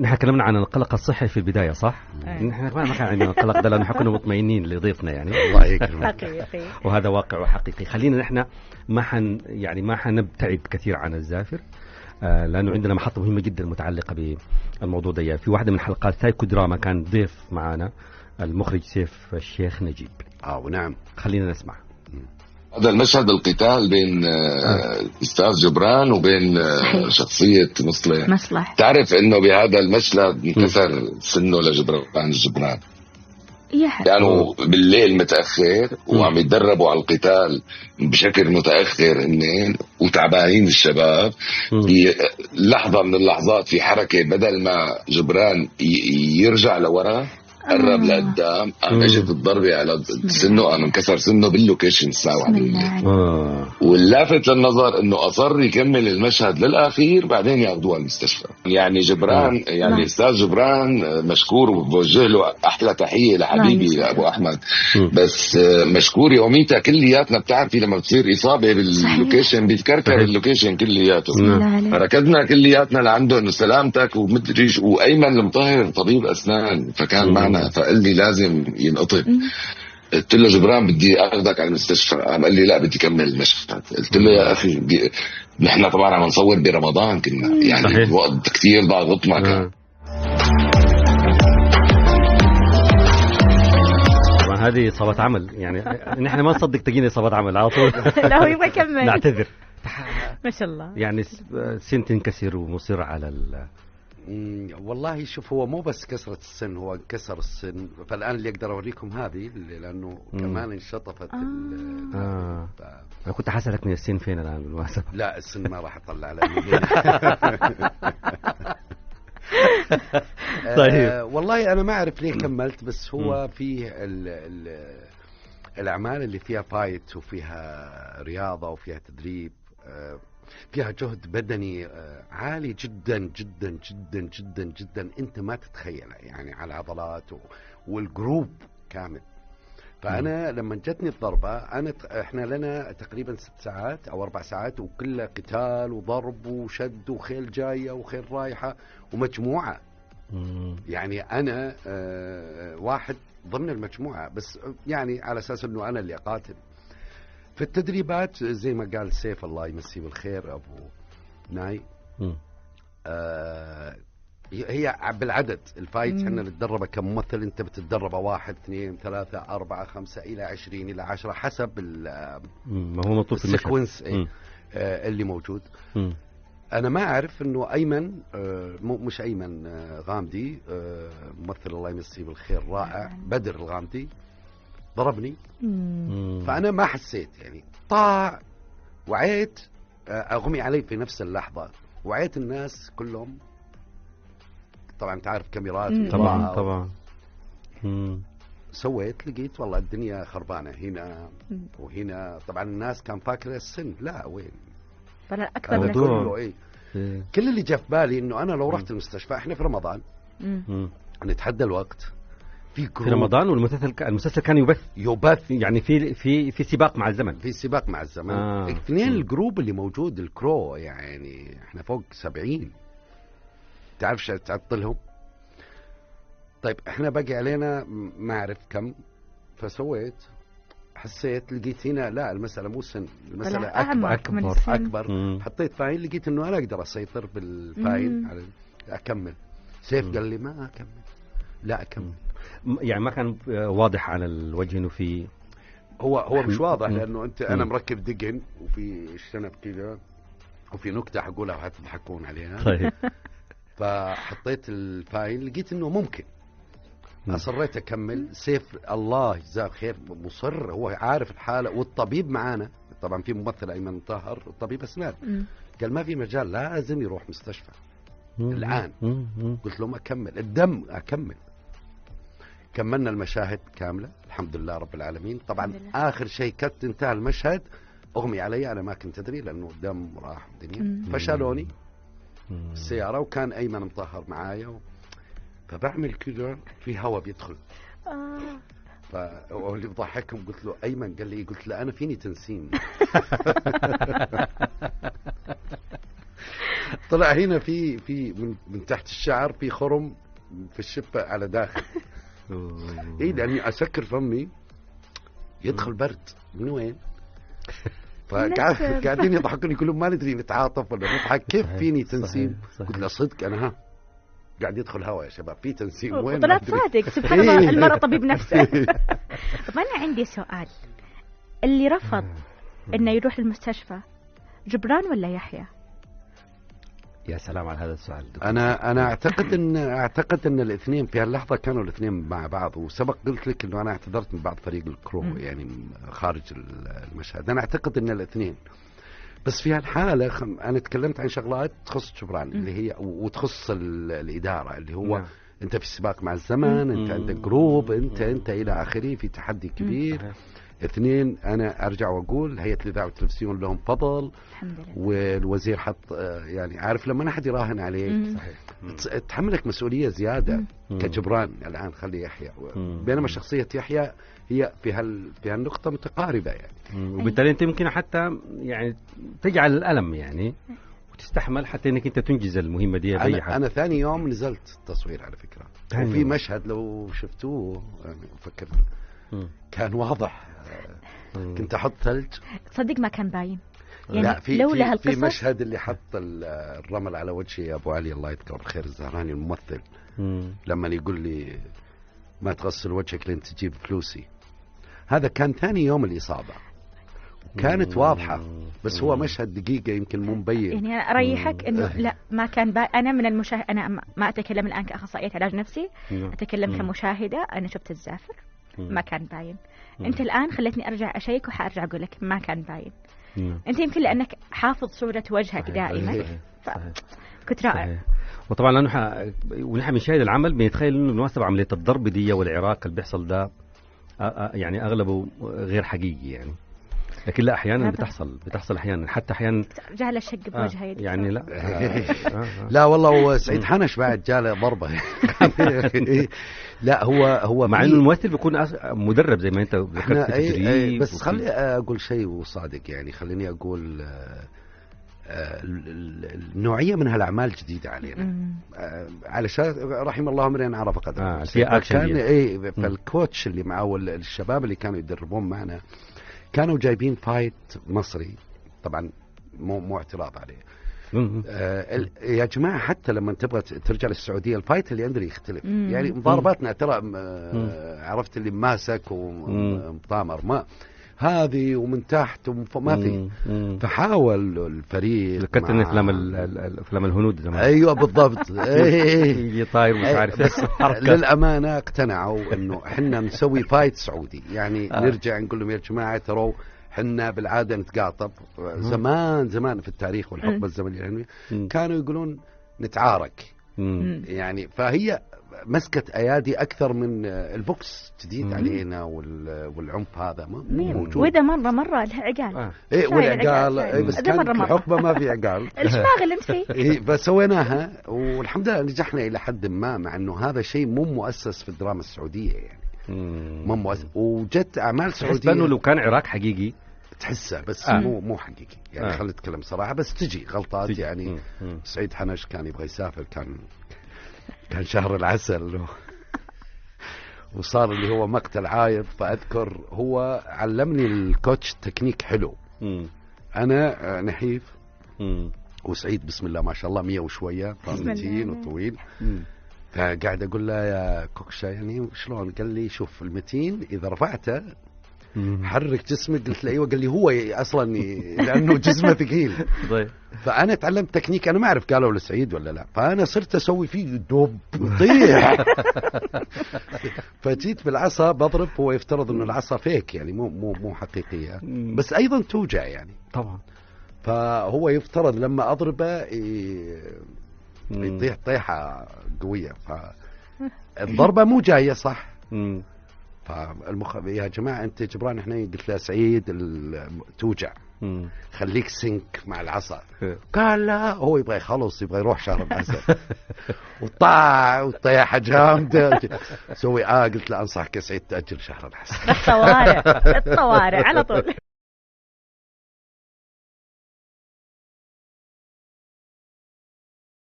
نحن تكلمنا عن القلق الصحي في البداية صح؟ نحن ما كان عندنا القلق ده لأنه حكنا مطمئنين لضيفنا يعني. الله يكرمك. وهذا واقع وحقيقي. خلينا نحن ما حنبتعد كثير عن الزافر، لأنه عندنا محطة مهمة جدا متعلقة بالموضوع ده. في واحدة من حلقات سايكو دراما كان ضيف معنا المخرج سيف الشيخ نجيب. نعم، خلينا نسمع. هذا المشهد القتال بين أستاذ جبران وبين شخصية مصلح. تعرف إنه بهذا المشهد انكسر سنه لجبران الجبران. كانوا بالليل متأخر وعم يتدربوا على القتال بشكل متأخر إنين وتعبانين الشباب. في لحظة من اللحظات في حركة بدل ما جبران يرجع لورا قرب لقدام، قام اجت الضربة على سنه، قام انكسر سنه باللوكيشن الساعة 1 بالليل. واللافت للنظر انه اصر يكمل المشهد للاخير بعدين ياخذوه على المستشفى. يعني جبران يعني استاذ جبران مشكور وبوجه له احلى تحية لحبيبي ابو احمد. بس مشكور يوميتها كلياتنا. بتعرفي لما بتصير اصابة باللوكيشن بيتكركر اللوكيشن كلياته. فركضنا كلياتنا لعنده انه سلامتك ومدري. وايمن المطهر طبيب اسنان فكان معنا، فقال لي لازم ينقطب. قلت له جبران بدي اخذك على المستشفى. قال لي لا بدي كمل المشهد. قلت له يا اخي نحن طبعا عم نصور برمضان كنا يعني صحيح. الوقت كثير ضاغط معك. طبعا هذه إصابة عمل يعني نحن ما نصدق تجينا إصابة عمل على طول. لا هو يبغى يكمل. نعتذر. ما شاء الله. يعني سن تنكسر ومصر على والله شوف، هو مو بس كسرة السن، هو انكسر السن. فالآن اللي أقدر أوريكم هذه لأنه كمان انشطفت. أنا كنت حاسلك من السن فين الآن بالمناسبة. لا السن ما راح أطلع له. طيب. والله أنا ما أعرف ليه كملت، بس هو فيه الأعمال اللي فيها فايت وفيها رياضة وفيها تدريب، فيها جهد بدني عالي جدا جدا جدا جدا جدا انت ما تتخيله يعني على عضلات والجروب كامل. فانا لما جتني الضربه احنا لنا تقريبا 6 ساعات او 4 ساعات وكلها قتال وضرب وشد وخيل جايه وخيل رايحه ومجموعه. يعني انا واحد ضمن المجموعه، بس يعني على اساس انه انا اللي اقاتل. في التدريبات زي ما قال سيف الله يمسيه بالخير أبو ناي، هي بالعدد الفايت. احنا نتدربه كممثل، انت بتتدربه 1 2 3 4 5 إلى 20 إلى 10 حسب ما هو مطلوب في السيكونس اللي موجود. أنا ما أعرف إنه أيمن مش أيمن غامدي، ممثل الله يمسيه بالخير رائع، بدر الغامدي ضربني. فأنا ما حسيت يعني طاع وعيت، أغمي علي في نفس اللحظة. وعيت الناس كلهم طبعا تعرف كاميرات طبعا سويت لقيت والله الدنيا خربانة هنا وهنا. طبعا الناس كان فاكرة السن، لا وين فلا أكثر كله كل اللي جاء في بالي إنه أنا لو رحت المستشفى، إحنا في رمضان نتحدى الوقت في رمضان، والمسلسل كان يبث يعني في سباق مع الزمن. في سباق مع الزمن. اثنين الجروب اللي موجود الكرو يعني احنا فوق 70. تعرف شو تعطلهم؟ طيب احنا باقي علينا ما اعرف كم. فسويت حسيت لقيت هنا لا المسألة مو سن، المسألة أكبر. حطيت فاين، لقيت انه انا اقدر اسيطر بالفاين على اكمل. سيف قال لي ما اكمل، لا اكمل. يعني ما كان واضح على الوجه انه في هو مش واضح، لانه انا مركب دقن وفي الشنب كذا وفي نكته حقولها وحتضحكون عليها. طيب. فحطيت الفايل لقيت انه ممكن. اصريت اكمل. سيف الله يجزاه خير مصر، هو عارف الحاله، والطبيب معانا طبعا في ممثل ايمن مطهر الطبيب اسنان، قال ما في مجال لازم يروح مستشفى الان. قلت له ما اكمل الدم اكمل. كملنا المشاهد كاملة الحمد لله رب العالمين. طبعا آخر شيء كت انتهى المشهد أغمي علي، أنا ما كنت أدري لأنه الدم راح الدنيا. فشالوني السيارة وكان أيمن مطهر معايا فبعمل كذا في هواء بيدخل. واللي بضحكهم قلت له أيمن، قال لي قلت له أنا فيني تنسين. طلع هنا في من تحت الشعر في خرم في الشفة على داخل. ايه لاني اسكر فمي يدخل برد من وين؟ فقاعدين يضحكون يقولون ما ندري نتعاطف ولا نضحك، كيف فيني تنسيم؟ قلت له صدق انا قاعد يدخل هوا يا شباب، في تنسيم وين؟ طلعت صادق سبحان الله، المرأة طبيب نفسه. طب أنا عندي سؤال، اللي رفض إنه يروح المستشفى جبران ولا يحيى؟ يا سلام على هذا السؤال. انا اعتقد ان الاثنين في هاللحظه كانوا الاثنين مع بعض، وسبق قلت لك انه انا اعتذرت من بعض فريق الكرو يعني خارج المشهد. انا اعتقد ان الاثنين، بس في هالحاله انا تكلمت عن شغلات تخص جبران اللي هي وتخص الاداره اللي هو انت في سباق مع الزمن، انت عندك جروب، انت الى اخره، في تحدي كبير. اثنين، انا ارجع واقول هيئه الاذاعه والتلفزيون لهم فضل، والوزير حط يعني عارف لما احد يراهن عليك تحملك مسؤوليه زياده كجبران. الان خلي يحيى، بينما شخصيه يحيى هي في هالنقطه متقاربه يعني، وبالتالي انت يمكن حتى يعني تجعل الالم يعني وتستحمل حتى انك انت تنجز المهمه دي. انا ثاني يوم نزلت تصوير على فكره، وفي مشهد لو شفتوه يعني فكرت كان واضح، كنت احط ثلج تصدق ما كان باين يعني. لا في مشهد اللي حط الرمل على وجهي يا ابو علي الله يذكره بالخير الزهراني الممثل، لما يقول لي ما تغسل وجهك لين تجيب فلوسي. هذا كان ثاني يوم الإصابة، كانت واضحة، بس هو مشهد دقيقة يمكن مو مبين. يعني أنا أريحك إنه لا ما كان أنا من المشاهد، أنا ما أتكلم الآن كأخصائية علاج نفسي، أتكلم كمشاهدة. أنا شفت الزافر ما كان باين. أنت الآن خلتني أرجع أشيك وحأرجع أقول لك ما كان باين. أنت يمكن لأنك حافظ صورة وجهك دائما، كنت رائع. وطبعا لأنه ونحن بنشاهد العمل بنتخيل إنه بالمناسبة عملية الضرب دي والعراق اللي بيحصل ده يعني أغلبه غير حقيقي يعني، لكن لا أحيانا بتحصل أحيانا، حتى أحيانا جاله شق بوجهه يعني لا لا والله وسعيد حنش بعد جاله ضربة. لا هو مع إنه الممثل بيكون مدرب زي ما أنت ذكرت في التدريب. بس خلي أقول شيء وصادق يعني، خليني أقول النوعية من هالأعمال جديدة علينا، علشان رحم الله امرئ عرف قدره. كان فالكوتش اللي معه والشباب اللي كانوا يدربون معنا كانوا جايبين فايت مصري، طبعا مو اعتراض عليه. يا جماعة حتى لما تبغى ترجع للسعودية الفايت اللي عندنا يختلف يعني. مضارباتنا ترى عرفت اللي ماسك ومطامر، ما هذه ومن تحت ما في. فحاول الفريق ذكرت ان افلام الهنود زمان. ايوه بالضبط. يجي طاير مش عارف. بس للامانه اقتنعوا انه احنا نسوي فايت سعودي يعني. نرجع نقول لهم يا جماعه ترى احنا بالعاده نتقاطب. زمان في التاريخ والحقبه الزمنيه يعني كانوا يقولون نتعارك يعني. فهي مسكت ايادي اكثر من البوكس جديد علينا، والعنف هذا مو موجود. وده مره له عقال. ايه والعقال بس كان الحقبه ما في عقال. الشماغ اللي انت فيه. إيه فسويناها والحمد لله نجحنا الى حد ما، مع انه هذا شيء مو مؤسس في الدراما السعوديه يعني. مو مؤسس. وجت اعمال سعوديه لانه لو كان عراق حقيقي تحسه، بس مو حقيقي يعني. خلينا نتكلم صراحه، بس تجي غلطات يعني. سعيد حنش كان يبغى يسافر، كان شهر العسل وصار اللي هو مقتل عايض. فأذكر هو علمني الكوتش تكنيك حلو. أنا نحيف وسعيد بسم الله ما شاء الله 100 وشوية، متين وطويل. فقاعد أقول له يا كوكشا يعني شلون؟ قال لي شوف المتين إذا رفعته حرك جسمك. قلت له ايوه. قال لي هو اصلا لانه جسمه ثقيل. فانا تعلمت تكنيك انا ما اعرف قالوا لسعيد ولا لا، فانا صرت اسوي فيه دوب طيح. فجيت بالعصا بضرب، هو يفترض انه العصا فيك يعني مو حقيقيه، بس ايضا توجع يعني طبعا. فهو يفترض لما اضربه يطيح طيحه قويه، فالضربه مو جايه صح. يا جماعة أنت جبران احنا قلت له سعيد توجع خليك سنك مع العصا. قال لا هو يبغى يخلص، يبغى يروح شهر العسل. وطيحة جامدة. سوي قلت له أنصحك يا سعيد تأجل شهر العسل. الطوارئ على طول.